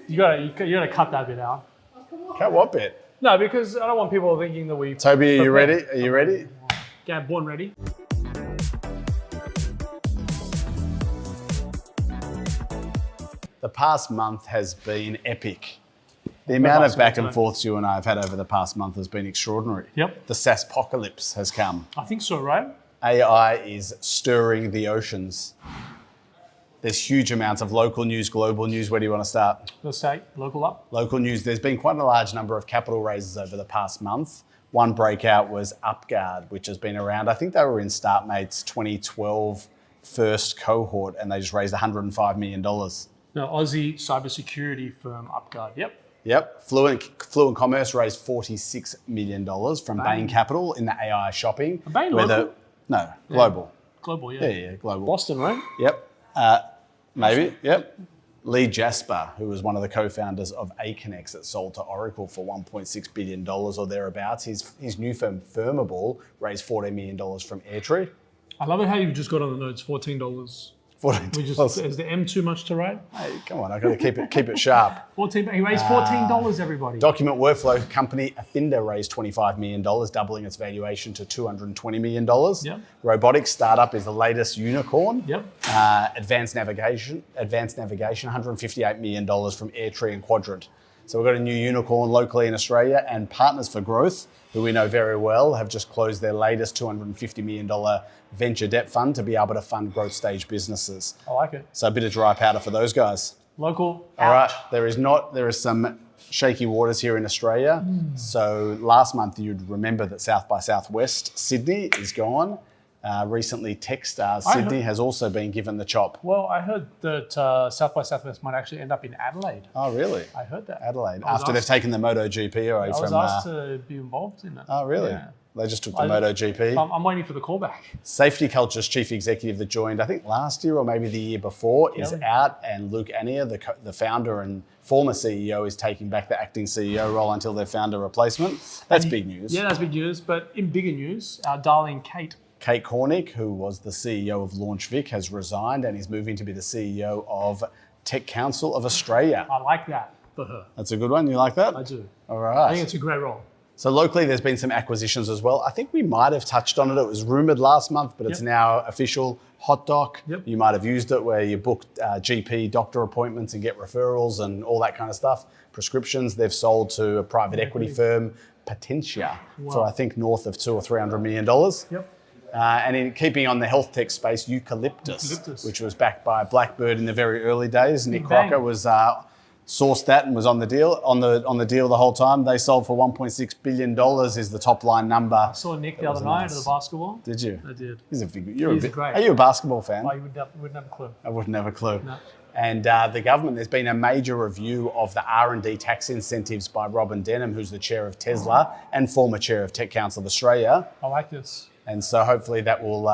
You gotta cut that bit out. Cut what bit? No, because I don't want people thinking that we. Tobi, are you ready? Are you ready? Yeah, born ready. The past month has been epic. The amount of back and forths you and I have had over the past month has been extraordinary. Yep. The SaaSpocalypse has come. I think so, right? AI is stirring the oceans. There's huge amounts of local news, global news. Where do you want to start? Let's say local up. Local news. There's been quite a large number of capital raises over the past month. One breakout was UpGuard, which has been around. I think they were in StartMate's 2012 first cohort, and they just raised $105 million. No, Aussie cybersecurity firm UpGuard. Yep. Fluent Commerce raised $46 million from Bain Capital in the AI shopping. Bain local? No, global. Global, yeah. Yeah, global. Boston, right? Yep. Maybe, yep. Lee Jasper, who was one of the co-founders of Aconex that sold to Oracle for $1.6 billion or thereabouts. His new firm, Firmable, raised $14 million from Airtree. I love it how you've just got on the notes, $14. Is the M too much to write? Hey, come on, I've got to keep it sharp. He raised $14, everybody. Document workflow company Affinda raised $25 million, doubling its valuation to $220 million. Yep. Robotics startup is the latest unicorn. Yep. Advanced navigation, $158 million from Airtree and Quadrant. So we've got a new unicorn locally in Australia, and Partners for Growth, who we know very well, have just closed their latest $250 million venture debt fund to be able to fund growth stage businesses. I like it. So a bit of dry powder for those guys. Local. All right. There is some shaky waters here in Australia. So last month you'd remember that South by Southwest Sydney is gone. Recently, Techstars Sydney has also been given the chop. Well, I heard that South by Southwest might actually end up in Adelaide. Oh, really? I heard that. Adelaide, after they've taken the MotoGP away from... I was asked to be involved in it. Oh, really? Yeah. They just took the MotoGP. I'm waiting for the callback. Safety Culture's chief executive that joined, I think last year or maybe the year before, is out, and Luke Annia, the founder and former CEO, is taking back the acting CEO role until they found a replacement. That's big news. Yeah, that's big news. But in bigger news, our darling Kate Cornick, who was the CEO of LaunchVic, has resigned and is moving to be the CEO of Tech Council of Australia. I like that for her. That's a good one. You like that? I do. All right. I think it's a great role. So locally, there's been some acquisitions as well. I think we might have touched on it. It was rumoured last month, but it's now official. HotDoc. Yep. You might have used it where you book GP doctor appointments and get referrals and all that kind of stuff. Prescriptions, they've sold to a private equity firm, Potentia, for I think north of $200 or $300 million. Yep. And in keeping on the health tech space, Eucalyptus, which was backed by Blackbird in the very early days. Nick Crocker was sourced that and was on the deal the whole time. They sold for $1.6 billion is the top line number. I saw Nick the other night at the basketball. Did you? I did. He's a figure. Great. Are you a basketball fan? Oh, you wouldn't have a clue. I wouldn't have a clue. No. And the government, there's been a major review of the R&D tax incentives by Robin Denham, who's the chair of Tesla and former chair of Tech Council of Australia. I like this. And so hopefully that will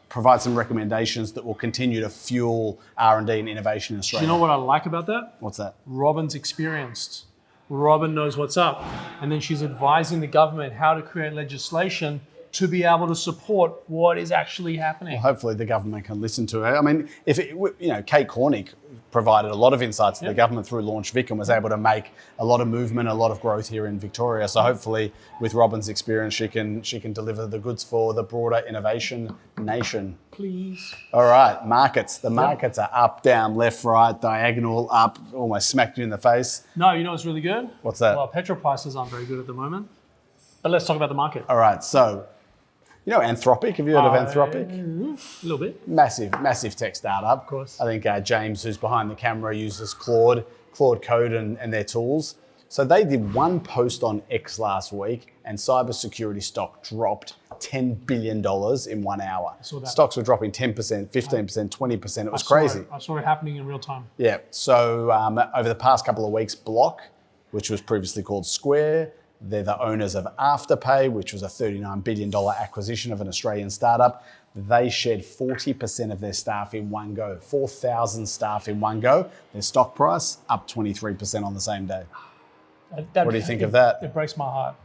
provide some recommendations that will continue to fuel R&D and innovation in Australia. Do you know what I like about that? What's that? Robin's experienced. Robin knows what's up. And then she's advising the government how to create legislation to be able to support what is actually happening. Well, hopefully the government can listen to her. I mean, Kate Cornick provided a lot of insights to the government through LaunchVic and was able to make a lot of movement, a lot of growth here in Victoria. So hopefully with Robin's experience, she can deliver the goods for the broader innovation nation. Please. All right, markets. The markets are up, down, left, right, diagonal, up, almost smacked you in the face. No, you know what's really good? What's that? Well, petrol prices aren't very good at the moment. But let's talk about the market. All right, so you know Anthropic? Have you heard of Anthropic? A little bit. Massive tech startup. Of course. I think James, who's behind the camera, uses Claude Code and their tools. So they did one post on X last week and cybersecurity stock dropped $10 billion in 1 hour. I saw that. Stocks were dropping 10%, 15%, 20%. It was crazy. I saw it happening in real time. Yeah. So over the past couple of weeks, Block, which was previously called Square, they're the owners of Afterpay, which was a $39 billion acquisition of an Australian startup. They shed 40% of their staff in one go, 4,000 staff in one go. Their stock price up 23% on the same day. What do you think of that? It breaks my heart.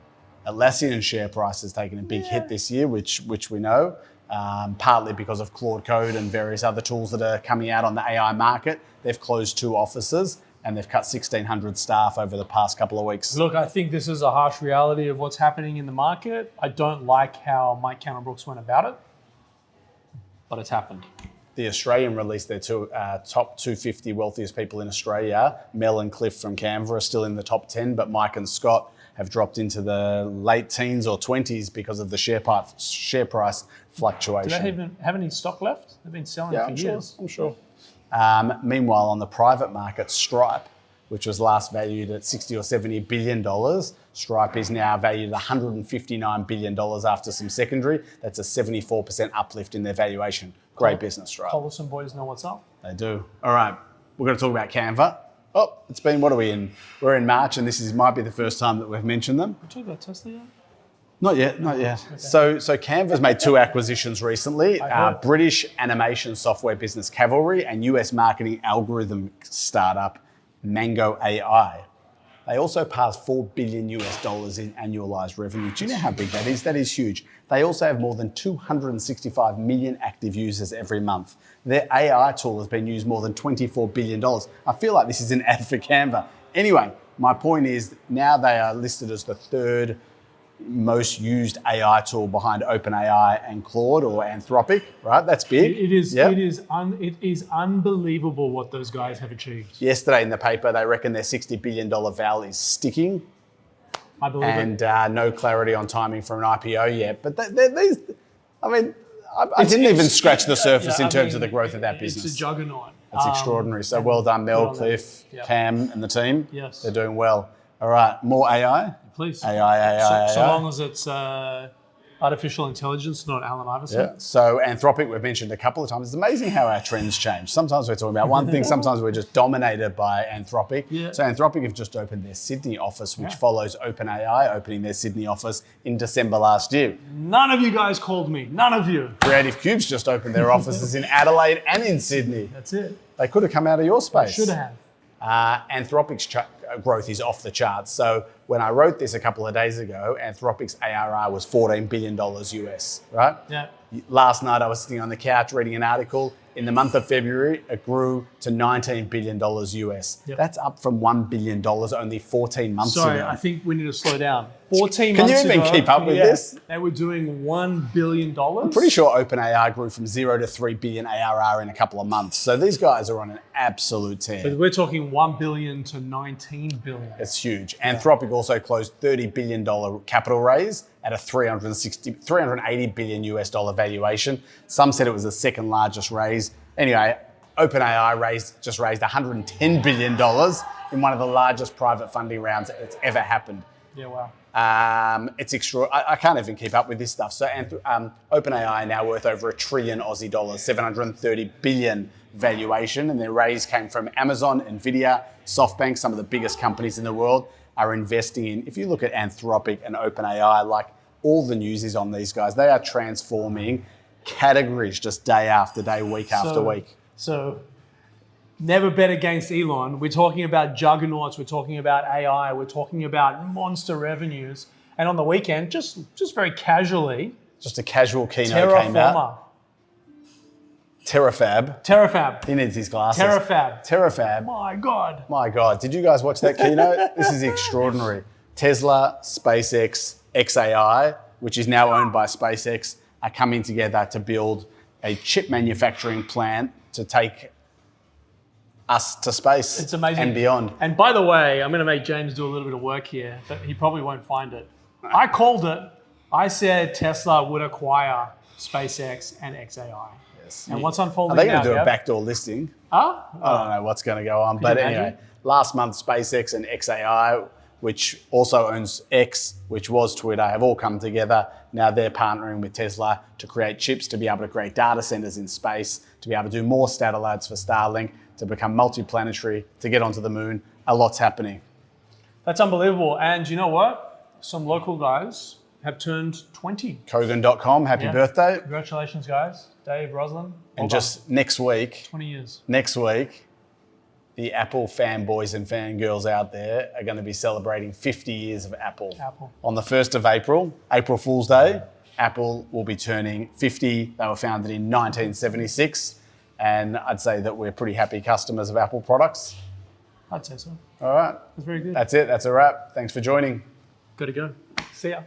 Atlassian's share price has taken a big hit this year, which we know, partly because of Claude Code and various other tools that are coming out on the AI market. They've closed 2 offices. and they've cut 1,600 staff over the past couple of weeks. Look, I think this is a harsh reality of what's happening in the market. I don't like how Mike Cannon-Brookes went about it, but it's happened. The Australian released their top 250 wealthiest people in Australia. Mel and Cliff from Canva are still in the top 10, but Mike and Scott have dropped into the late teens or 20s because of the share price fluctuation. Do they even have any stock left? They've been selling for years. I'm sure. Meanwhile, on the private market, Stripe, which was last valued at $60 or $70 billion, Stripe is now valued at $159 billion after some secondary. That's a 74% uplift in their valuation. Great business, Stripe. Collison boys know what's up. They do. All right, we're going to talk about Canva. Oh, it's been, what are we in? We're in March, and might be the first time that we've mentioned them. We talked about Tesla yet? Not yet. Okay. So Canva's made 2 acquisitions recently, British animation software business Cavalry and US marketing algorithm startup Mango AI. They also passed $4 billion in annualized revenue. Do you know how big that is? That is huge. They also have more than 265 million active users every month. Their AI tool has been used more than $24 billion. I feel like this is an ad for Canva. Anyway, my point is now they are listed as the 3rd most used AI tool behind OpenAI and Claude or Anthropic, right? That's big. It is unbelievable what those guys have achieved. Yesterday in the paper, they reckon their $60 billion val is sticking. I believe it. And no clarity on timing for an IPO yet. But these, I mean, I didn't even scratch the surface in terms of the growth of that business. It's a juggernaut. It's extraordinary. So well done, Mel, Cliff, Cam, and the team. Yes. They're doing well. All right, more AI? Please. AI. So long as it's artificial intelligence, not Allen Iverson. Yeah. So Anthropic, we've mentioned a couple of times. It's amazing how our trends change. Sometimes we're talking about one thing, sometimes we're just dominated by Anthropic. Yeah. So Anthropic have just opened their Sydney office, which follows OpenAI opening their Sydney office in December last year. None of you guys called me. None of you. Creative Cubes just opened their offices in Adelaide and in Sydney. That's it. They could have come out of your space. Should have. Anthropic's growth is off the charts. So when I wrote this a couple of days ago, Anthropic's ARR was $14 billion US, right? Yeah. Last night I was sitting on the couch reading an article. In the month of February, it grew to $19 billion US. Yep. That's up from $1 billion only 14 months ago. Sorry, I think we need to slow down. 14 Can months you even ago, keep up with this? They were doing $1 billion. I'm pretty sure OpenAI grew from 0 to 3 billion ARR in a couple of months. So these guys are on an absolute tear. But we're talking 1 billion to 19 billion. It's huge. Anthropic also closed $30 billion capital raise at a 380 billion US dollar valuation. Some said it was the second largest raise. Anyway, OpenAI just raised $110 billion in one of the largest private funding rounds that's ever happened. Yeah, wow. It's I can't even keep up with this stuff. So OpenAI now worth over $1 trillion Aussie dollars, 730 billion valuation, and their raise came from Amazon, Nvidia, SoftBank, some of the biggest companies in the world are investing in. If you look at Anthropic and OpenAI, like all the news is on these guys. They are transforming categories just day after day, week after week. So never bet against Elon. We're talking about juggernauts. We're talking about AI. We're talking about monster revenues. And on the weekend, just very casually, just a casual keynote came out. Terafab. He needs his glasses. Terafab. My God. Did you guys watch that keynote? This is extraordinary. Tesla, SpaceX, XAI, which is now owned by SpaceX, are coming together to build a chip manufacturing plant to take us to space. It's amazing. And beyond. And by the way, I'm going to make James do a little bit of work here, but he probably won't find it. I called it. I said Tesla would acquire SpaceX and XAI. Yes. And what's unfolding now? Are they now? going to do a backdoor listing? Huh? I don't know what's going to go on. But anyway, last month, SpaceX and XAI, which also owns X, which was Twitter, have all come together. Now they're partnering with Tesla to create chips to be able to create data centers in space, to be able to do more satellites for Starlink, to become multiplanetary, to get onto the moon. A lot's happening. That's unbelievable. And you know what? Some local guys have turned 20. Kogan.com, happy birthday. Congratulations, guys. Dave, Roslyn. And just next week, 20 years. Next week, the Apple fanboys and fangirls out there are going to be celebrating 50 years of Apple. On the 1st of April, April Fool's Day, Apple will be turning 50. They were founded in 1976. And I'd say that we're pretty happy customers of Apple products. I'd say so. All right. That's very good. That's it. That's a wrap. Thanks for joining. Gotta go. See ya.